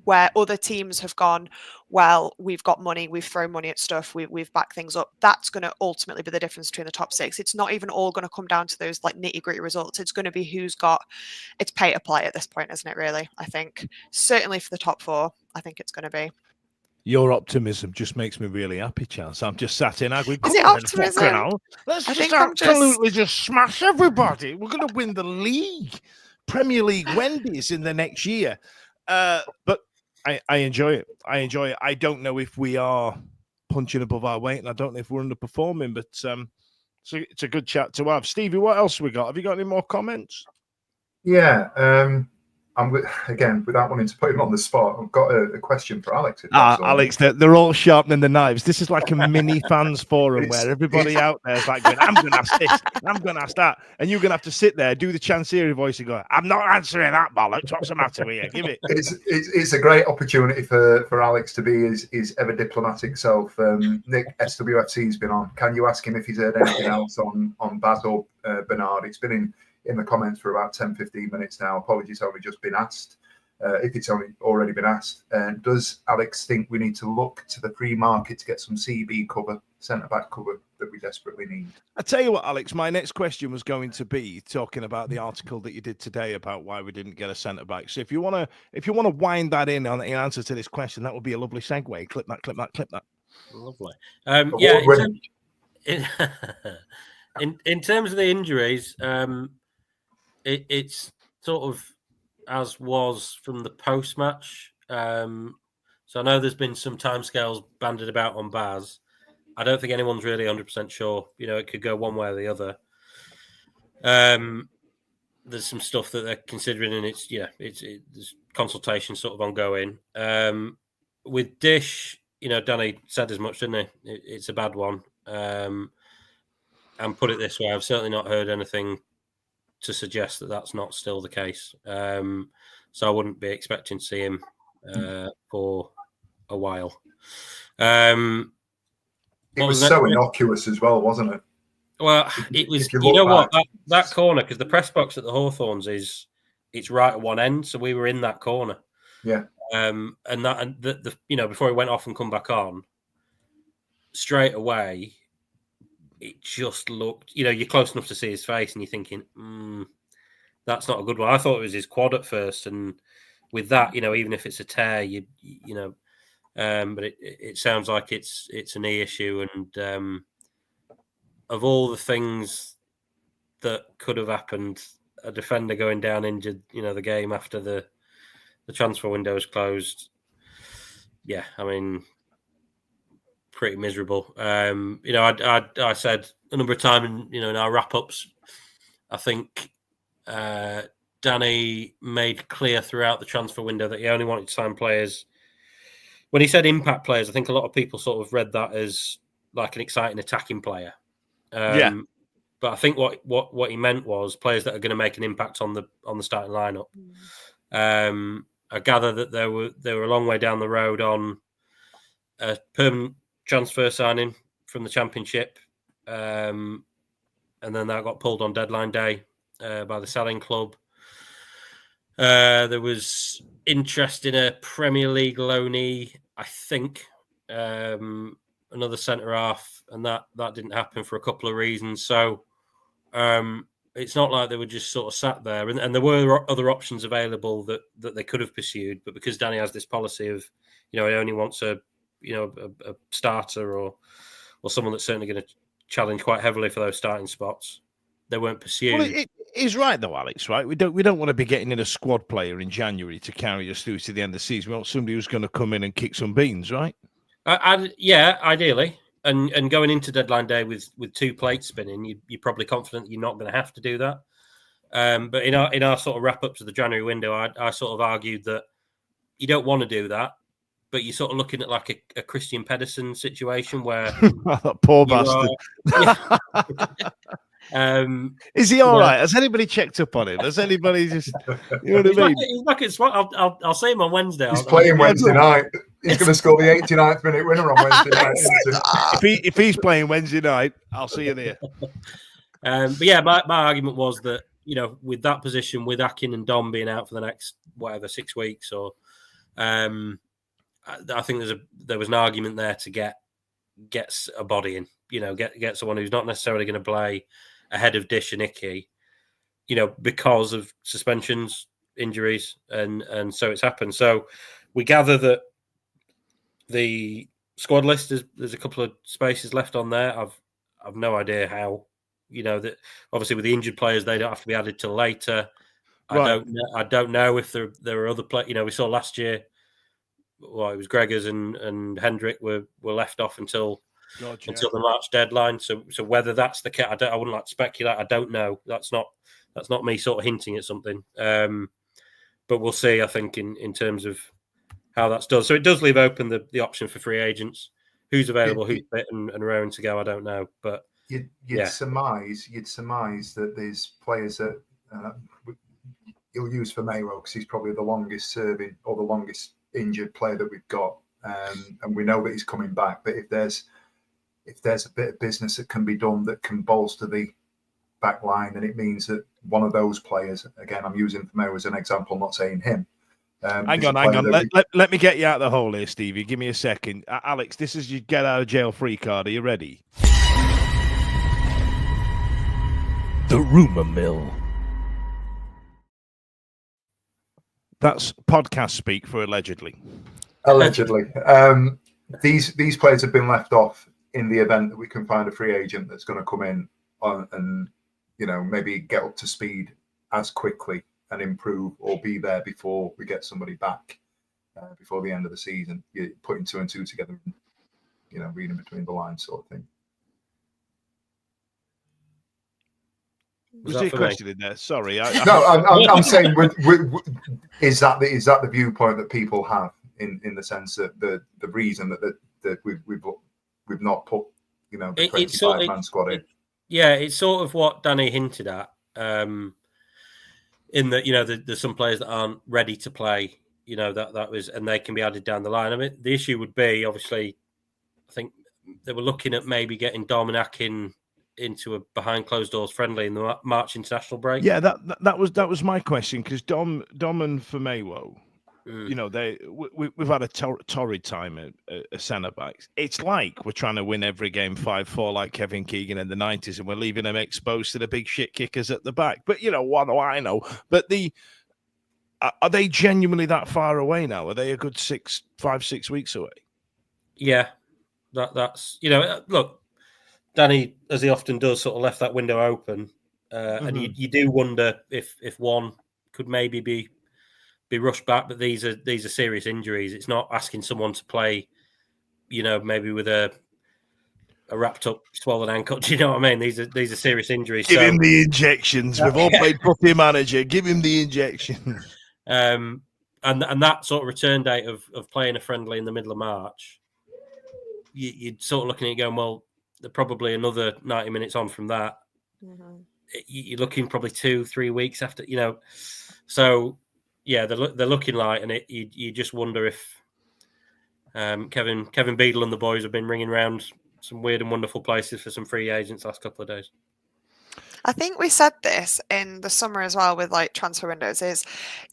where other teams have gone, well, we've got money, we've thrown money at stuff, we've backed things up. That's going to ultimately be the difference between the top 6. It's not even all going to come down to those nitty-gritty results. It's going to be who's got, it's pay to play at this point, isn't it, really? I think certainly for the top 4, I think it's going to be. Your optimism just makes me really happy, Chance. I'm just sat in Agui. Is it optimism? Let's just absolutely just smash everybody. We're going to win the league. Premier League Wendy's in the next year. But I enjoy it. I don't know if we are punching above our weight, and I don't know if we're underperforming, but so it's a good chat to have. Stevie, what else have we got? Have you got any more comments? Yeah. Again, without wanting to put him on the spot, I've got a question for Alex. Alex, they're all sharpening the knives. This is like a mini fans forum where everybody out there is going, I'm going to ask this, I'm going to ask that. And you're going to have to sit there, do the Chancery voice and go, I'm not answering that, bollocks. What's the matter with you? Give it. It's a great opportunity for Alex to be his ever diplomatic self. Nick, SWFC's been on. Can you ask him if he's heard anything else on Baz or Bernard? It's been in the comments for about 10-15 minutes now. Apologies, only just been asked. if it's already been asked. Does Alex think we need to look to the free market to get some CB cover, centre-back cover that we desperately need? I tell you what, Alex, my next question was going to be talking about the article that you did today about why we didn't get a centre back. So if you want to wind that in answer to this question, that would be a lovely segue. Clip that. Lovely. In terms of the injuries, it's sort of as was from the post match. So I know there's been some timescales banded about on Baz. I don't think anyone's really 100% sure. It could go one way or the other. There's some stuff that they're considering, and there's consultation sort of ongoing. With Dish, Danny said as much, didn't he? It's a bad one. And put it this way, I've certainly not heard anything to suggest that that's not still the case. So I wouldn't be expecting to see him for a while. It was so innocuous as well, wasn't it? Well, it was. That corner, because the press box at the Hawthorns it's right at one end, so we were in that corner. Yeah. Before he went off and come back on, straight away, it just looked. You're close enough to see his face, and you're thinking, that's not a good one. I thought it was his quad at first, and with that, even if it's a tear, but it sounds like it's a knee issue, and of all the things that could have happened, a defender going down injured, the game after the transfer window is closed. Yeah, I mean, pretty miserable. I said a number of times, in our wrap ups, I think Danny made clear throughout the transfer window that he only wanted to sign players. When he said impact players, I think a lot of people sort of read that as like an exciting attacking player. But I think what he meant was players that are going to make an impact on the starting lineup. I gather that they were a long way down the road on a permanent transfer signing from the Championship, and then that got pulled on deadline day by the selling club. There was interest in a Premier League loanee, I think, another centre half, and that didn't happen for a couple of reasons. So it's not like they were just sort of sat there, and there were other options available that they could have pursued, but because Danny has this policy of, he only wants a starter or someone that's certainly going to challenge quite heavily for those starting spots, they weren't pursued. Well, it is right though, Alex. Right, we don't want to be getting in a squad player in January to carry us through to the end of the season. We want somebody who's going to come in and kick some beans, right? Yeah, ideally. And going into deadline day with two plates spinning, you're probably confident you're not going to have to do that. But in our sort of wrap up to the January window, I sort of argued that you don't want to do that, but you're sort of looking at like a Christian Pedersen situation where that poor bastard. Is he all right? Has anybody checked up on him? Has anybody just? You know what I mean? He's back at SWAT. I'll see him on Wednesday. He's playing Wednesday night. He's going to score the 89th minute winner on Wednesday night. If he's playing Wednesday night, I'll see you there. But yeah, my argument was that with that position, with Akin and Dom being out for the next 6 weeks, or I think there was an argument there to get a body in. Get someone who's not necessarily going to play ahead of Dish and Icky, because of suspensions, injuries, and so it's happened. So we gather that the squad list there's a couple of spaces left on there. I've no idea how. That obviously with the injured players, they don't have to be added till later. Right. I don't know if there are other players. We saw last year. Well, it was Gregors and Hendrick were left off until the March deadline. So whether that's the case, I wouldn't like to speculate. I don't know. That's not me sort of hinting at something. But we'll see. I think in terms of how that's done. So it does leave open the option for free agents. Who's available, who's fit and raring to go, I don't know. But you'd surmise that there's players that he'll use for Mayro because he's probably the longest serving or the longest injured player that we've got, and we know that he's coming back. But if there's a bit of business that can be done that can bolster the back line, then it means that one of those players, again, I'm using Mayro as an example, not saying him, Hang on. Let me get you out of the hole here, Stevie. Give me a second. Alex, this is your get out of jail free card. Are you ready? The rumour mill. That's podcast speak for allegedly. Allegedly. These players have been left off in the event that we can find a free agent that's going to come in and maybe get up to speed as quickly and improve or be there before we get somebody back before the end of the season. You're putting 2 and 2 together, reading between the lines sort of thing. Was there a question in there? Sorry. No, I'm saying, is that the viewpoint that people have in the sense that the reason that we've not put the 25-man squad in? Yeah, it's sort of what Danny hinted at. In that, there's some players that aren't ready to play. That was, and they can be added down the line. I mean, the issue would be, obviously, I think they were looking at maybe getting Dominac into a behind closed doors friendly in the March international break. Yeah, that was my question, because Dom and Firmino, we've had a torrid time at centre backs. It's like we're trying to win every game 5-4 like Kevin Keegan in the 90s, and we're leaving them exposed to the big shit kickers at the back. But what do I know? But are they genuinely that far away now? Are they a good 5-6 weeks away? Yeah, that's look. Danny, as he often does, sort of left that window open, and you do wonder if one could maybe be rushed back. But these are serious injuries. It's not asking someone to play, maybe with a wrapped up swollen ankle. Do you know what I mean? These are serious injuries. Give him the injections. We've all played Puppy Manager. Give him the injections. And that sort of return date of playing a friendly in the middle of March, you're sort of looking at it going, well, they're probably another 90 minutes on from that. Mm-hmm. You're looking probably 2-3 weeks after, So, yeah, they're looking light, and you just wonder if Kevin Beadle and the boys have been ringing around some weird and wonderful places for some free agents last couple of days. I think we said this in the summer as well with like transfer windows, is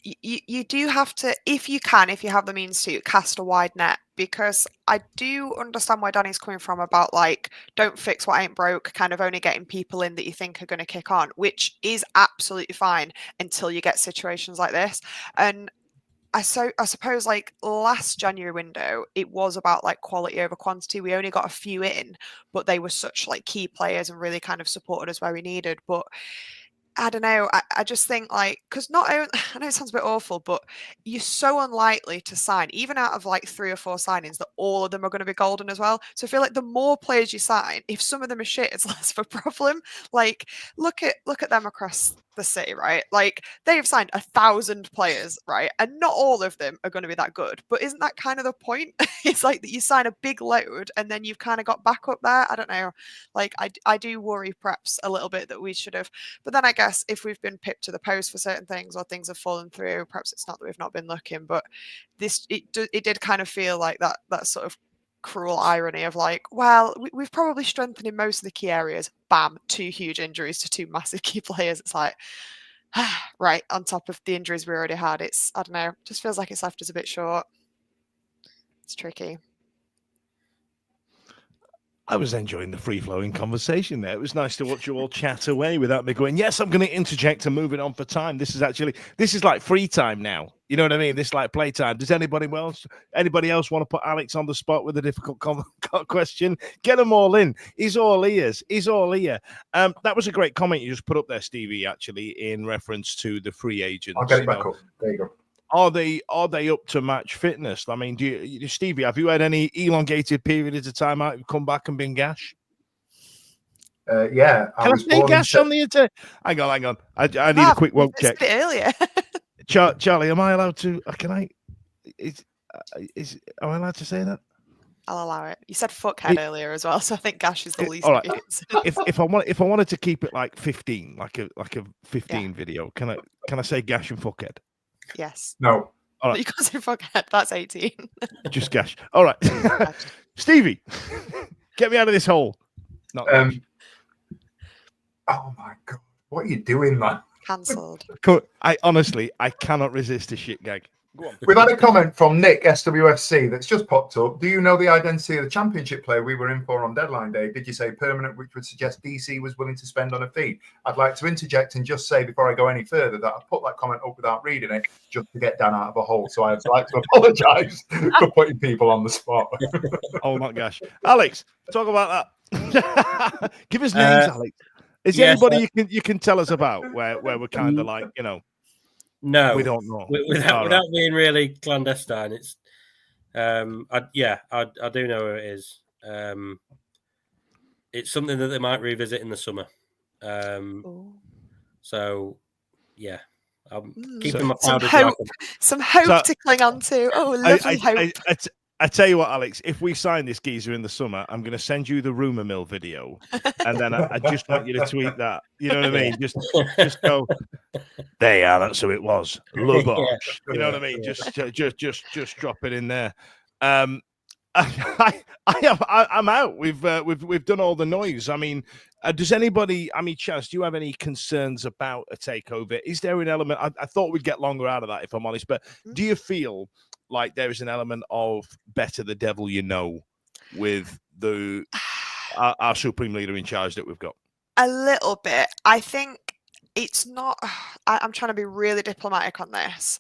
you do have to, if you have the means to, cast a wide net, because I do understand where Danny's coming from about like, don't fix what ain't broke, kind of only getting people in that you think are going to kick on, which is absolutely fine until you get situations like this. And I suppose like last January window, it was about like quality over quantity. We only got a few in, but they were such like key players and really kind of supported us where we needed. But I don't know. I just think like, because not only, I know it sounds a bit awful, but you're so unlikely to sign, even out of like 3 or 4 signings, that all of them are going to be golden as well. So I feel like the more players you sign, if some of them are shit, it's less of a problem. Like look at them across the city, right? Like they've signed 1,000 players, right? And not all of them are going to be that good. But isn't that kind of the point? It's like that you sign a big load and then you've kind of got backup there. I don't know. Like I do worry perhaps a little bit that we should have. But then I guess if we've been pipped to the post for certain things or things have fallen through, perhaps it's not that we've not been looking. But it did kind of feel like that sort of cruel irony of like, well, we've probably strengthened in most of the key areas. Bam, 2 huge injuries to 2 massive key players. It's like, right, on top of the injuries we already had. It's, I don't know, just feels like it's left us a bit short. It's tricky. I was enjoying the free-flowing conversation there. It was nice to watch you all chat away without me going, yes, I'm going to interject and move it on for time. This is like free time now. You know what I mean? This is like playtime. Does anybody else want to put Alex on the spot with a difficult question? Get them all in. He's all ears. He's all ear. That was a great comment you just put up there, Stevie, actually, in reference to the free agents. I'll get it back up. There you go. Are they up to match fitness? I mean, Stevie, have you had any elongated periods of time out? You've come back and been gash? Yeah. Can I say gash on the internet? Hang on. I need a quick woke check. Earlier. Charlie, am I allowed to? Am I allowed to say that? I'll allow it. You said fuckhead earlier as well, so I think gash is the least. All right. if I wanted to keep it like 15, like a 15 video, can I say gash and fuckhead? Yes. No. All right. You can't say fuckhead. That's 18. Just gash. All right. Stevie, get me out of this hole. Not oh my God. What are you doing, man? Cancelled. I honestly cannot resist a shit gag. Go on. We've had a comment from Nick SWFC that's just popped up. Do you know the identity of the championship player we were in for on deadline day? Did you say permanent, which would suggest DC was willing to spend on a fee? I'd like to interject and just say before I go any further that I put that comment up without reading it just to get Dan out of a hole. So I'd like to apologise for putting people on the spot. Oh my gosh, Alex, talk about that. Give us names, Alex. Is there anybody you can tell us about where we're kind of like, you know? No, we don't know. Without being really clandestine, it's I do know who it is. It's something that they might revisit in the summer. So yeah, I'm keeping my powder dry. Some hope to cling on to. Oh, lovely hope. I tell you what, Alex, if we sign this geezer in the summer, I'm going to send you the rumour mill video, and then I just want you to tweet that. You know what I mean? Just go. There you are. That's who it was. Lubbock. You know what I mean? Just drop it in there. I'm out. We've done all the noise. I mean, does anybody? I mean, Chaz, do you have any concerns about a takeover? Is there an element? I thought we'd get longer out of that, if I'm honest. But do you feel like there is an element of better the devil you know with our supreme leader in charge that we've got? A little bit. I think it's not. I'm trying to be really diplomatic on this.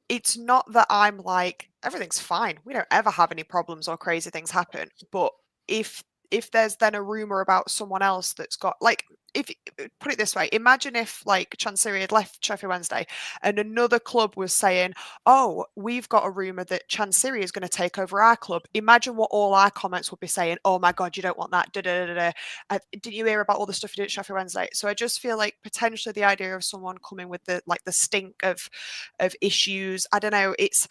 It's not that I'm like, everything's fine. We don't ever have any problems or crazy things happen. But if there's then a rumor about someone else that's got, like, if put it this way, imagine if like Chancery had left Sheffield Wednesday and another club was saying, oh, we've got a rumor that Chancery is going to take over our club. Imagine what all our comments would be saying. Oh my God, you don't want that. Didn't you hear about all the stuff you did at Sheffield Wednesday? So I just feel like potentially the idea of someone coming with the stink of issues. I don't know. It's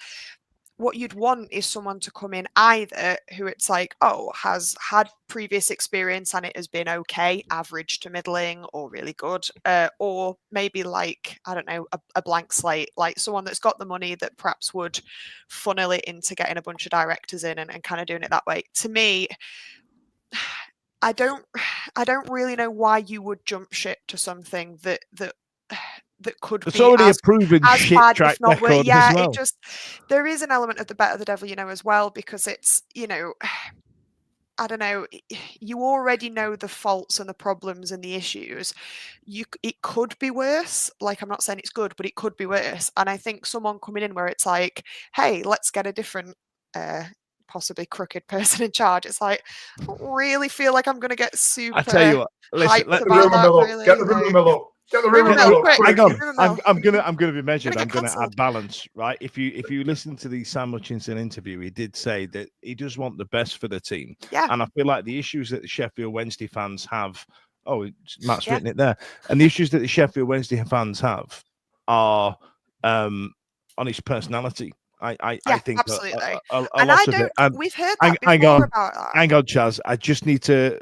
what you'd want is someone to come in either who it's like, oh, has had previous experience and it has been okay, average to middling or really good, or maybe like, I don't know, a blank slate, like someone that's got the money that perhaps would funnel it into getting a bunch of directors in and kind of doing it that way. To me, I don't really know why you would jump ship to something that could it's be already as, a proven as shit bad, track if not worse. record Yeah, as well. it just, there is an element of the better the devil you know as well, because it's, you know, I don't know, you already know the faults and the problems and the issues. It could be worse. Like, I'm not saying it's good, but it could be worse. And I think someone coming in where it's like, hey, let's get a different possibly crooked person in charge. It's like, I don't really feel like I'm going to get super I tell you what, listen, hyped about that. Really, get the rumor mill up. Get the rumor mill, mill up. quick. Quick. Hang on. I'm gonna be measured. Gonna I'm get gonna cancelled. add balance, right? If you listen to the Sam Hutchinson interview, he did say that he does want the best for the team. Yeah. And I feel like the issues that the Sheffield Wednesday fans have, Matt's written it there, and the issues that the Sheffield Wednesday fans have are on his personality. I think absolutely. a And lot I of don't. it. And We've heard that before about that. hang on, Chaz. I just need to.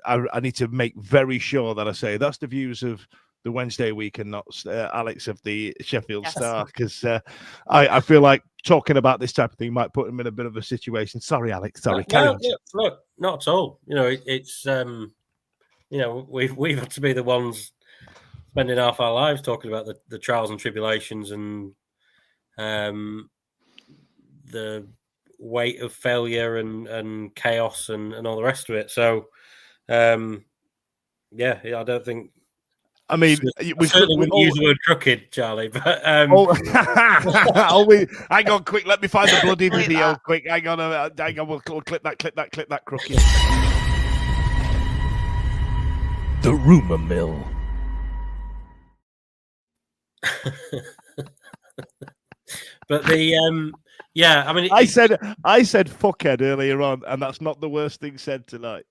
I need to make very sure that I say that's the views of the Wednesday week and not Alex of the Sheffield Star, because I feel like talking about this type of thing might put him in a bit of a situation. Sorry, Alex. Sorry. Look, not at all. You know, it's you know, we've had to be the ones spending half our lives talking about the trials and tribulations and the weight of failure and chaos and all the rest of it. So yeah, I don't think. I mean, we certainly wouldn't use the word crooked, Charlie. But hang on, quick. Let me find the bloody video. Quick, hang on. We'll clip that crooked. The rumor mill. But the I mean, I said fuckhead earlier on, and that's not the worst thing said tonight.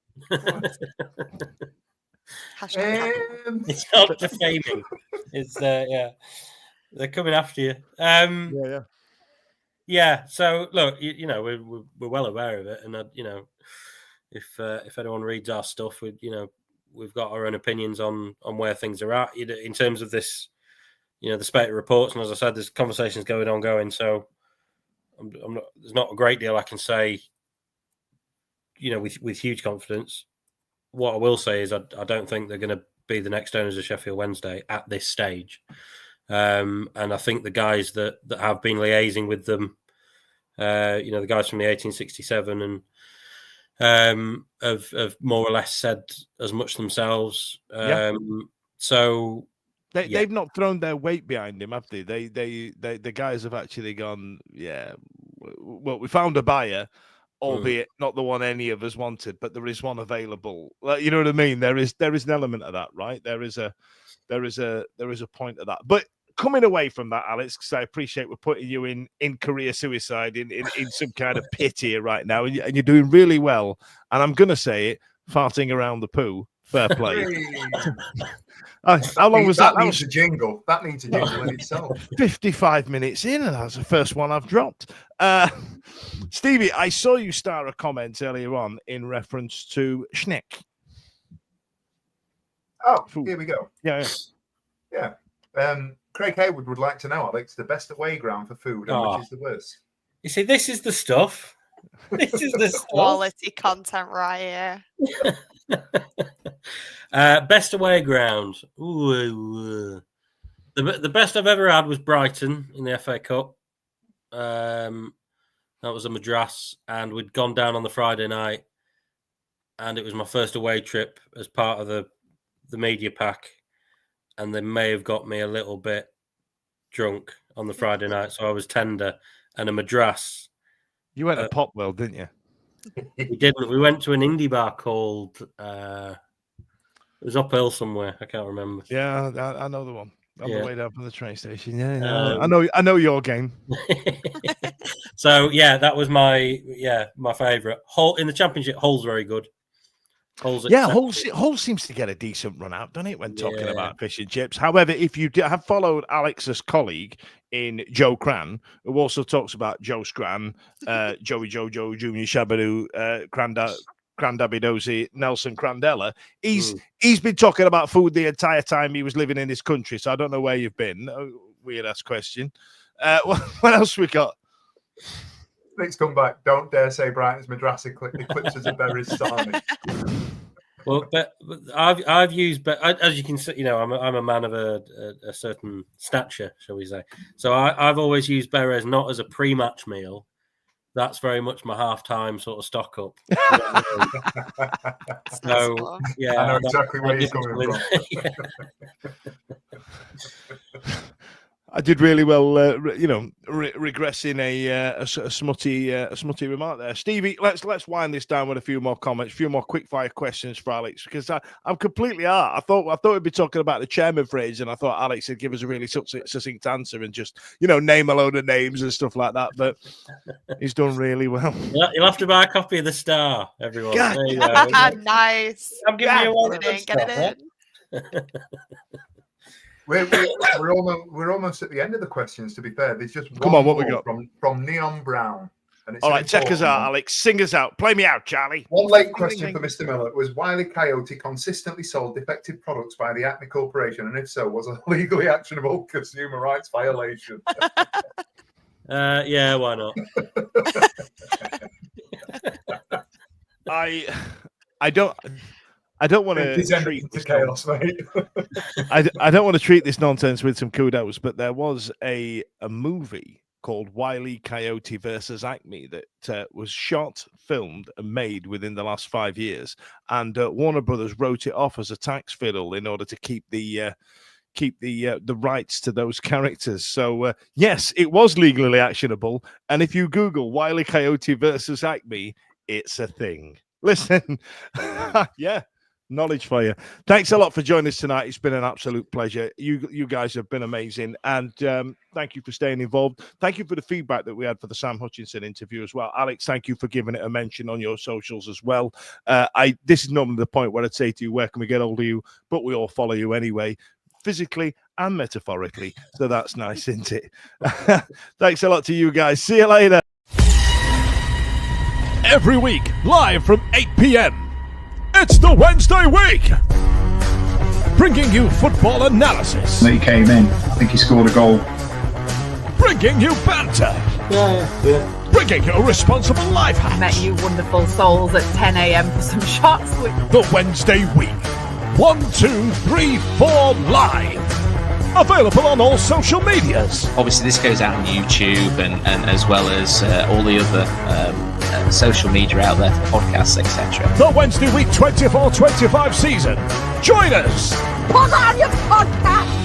It's not defaming. It's they're coming after you. Yeah. So look, you know, we're well aware of it, and you know, if anyone reads our stuff, we've got our own opinions on where things are at in terms of this. You know, the spate of reports, and as I said, there's conversations going. So I'm not. There's not a great deal I can say. You know, with huge confidence. What I will say is I don't think they're going to be the next owners of Sheffield Wednesday at this stage. And I think the guys that have been liaising with them, the guys from the 1867 and have more or less said as much themselves. So they've not thrown their weight behind him, have they? The guys have actually gone, well, we found a buyer, albeit not the one any of us wanted, but there is one available. You know what I mean? There is an element of that, right? There is a point of that. But coming away from that, Alex, because I appreciate we're putting you in career suicide, in some kind of pit here right now, and you're doing really well. And I'm going to say it, farting around the poo. Fair play. How long was that? That needs a jingle. That needs a jingle in itself. 55 minutes in, and that's the first one I've dropped. Stevie, I saw you start a comment earlier on in reference to Schneck. Oh, here we go. Yeah. Craig Haywood would like to know, Alex, the best away ground for food and which is the worst? You see, this is the stuff. This is the stuff. Quality content right here. Best away ground. Ooh. The best I've ever had was Brighton in the FA Cup. That was a Madras, and we'd gone down on the Friday night, and it was my first away trip as part of the media pack, and they may have got me a little bit drunk on the Friday night, so I was tender, and a Madras. You went to Popwell, didn't you? We didn't. We went to an indie bar called... it was uphill somewhere. I can't remember. Yeah, I know the one. On the way down from the train station. Yeah. I know your game. So that was my favourite. Hull in the Championship. Hull's very good. Hull seems to get a decent run out, doesn't it, when talking about fish and chips? However, if you have followed Alex's colleague in Joe Cran, who also talks about Joe Scran, Joey Jojo, Junior Shabadoo, Crandabidosi, Nelson Crandella, he's been talking about food the entire time he was living in this country. So I don't know where you've been. Weird ass question. What else we got? Let's come back. Don't dare say Brighton's Madras eclipses of Berry's Sarnie. Well, but I've used, but as you can see, I'm a man of a certain stature, shall we say? So I've always used Berries not as a pre-match meal. That's very much my half-time sort of stock up. So I know exactly where you're coming from. I did really well, regressing a smutty remark there. Stevie, let's wind this down with a few more comments, a few more quick-fire questions for Alex, because I'm completely out. I thought we'd be talking about the chairman phrase, and I thought Alex would give us a really succinct answer and just, name a load of names and stuff like that, but he's done really well. You'll have to buy a copy of The Star, everyone. God. There you go. Nice. I'm giving you one. Get it in. We're almost at the end of the questions. To be fair, there's just one. Come on, what we got from Neon Brown? And it's all right, check us out, Alex. Sing us out. Play me out, Charlie. One late question for Mr. Miller: was Wile E. Coyote consistently sold defective products by the Acme Corporation, and if so, was a legally actionable consumer rights violation? Yeah, why not? I don't want to treat this chaos, mate. I don't want to treat this nonsense with some kudos, but there was a movie called Wile E. Coyote versus Acme that was shot, filmed, and made within the last 5 years, and Warner Brothers wrote it off as a tax fiddle in order to keep the rights to those characters. So yes, it was legally actionable, and if you Google Wile E. Coyote versus Acme, it's a thing. Listen, yeah. Knowledge for you. Thanks a lot for joining us tonight. It's been an absolute pleasure. You guys have been amazing, and thank you for staying involved. Thank you for the feedback that we had for the Sam Hutchinson interview as well. Alex, thank you for giving it a mention on your socials as well. This is normally the point where I'd say to you, where can we get hold of you? But we all follow you anyway, physically and metaphorically. So that's nice, isn't it? Thanks a lot to you guys. See you later. Every week, live from 8 p.m. It's the Wednesday week, bringing you football analysis. He came in. I think he scored a goal. Bringing you banter. Yeah. Bringing you responsible life hacks. Met you wonderful souls at 10 a.m. for some shots. The Wednesday week. 1, 2, 3, 4 live. Available on all social medias. Obviously, this goes out on YouTube and as well as all the other social media out there for podcasts, etc. The Wednesday Week 24-25 season. Join us. Put on your podcast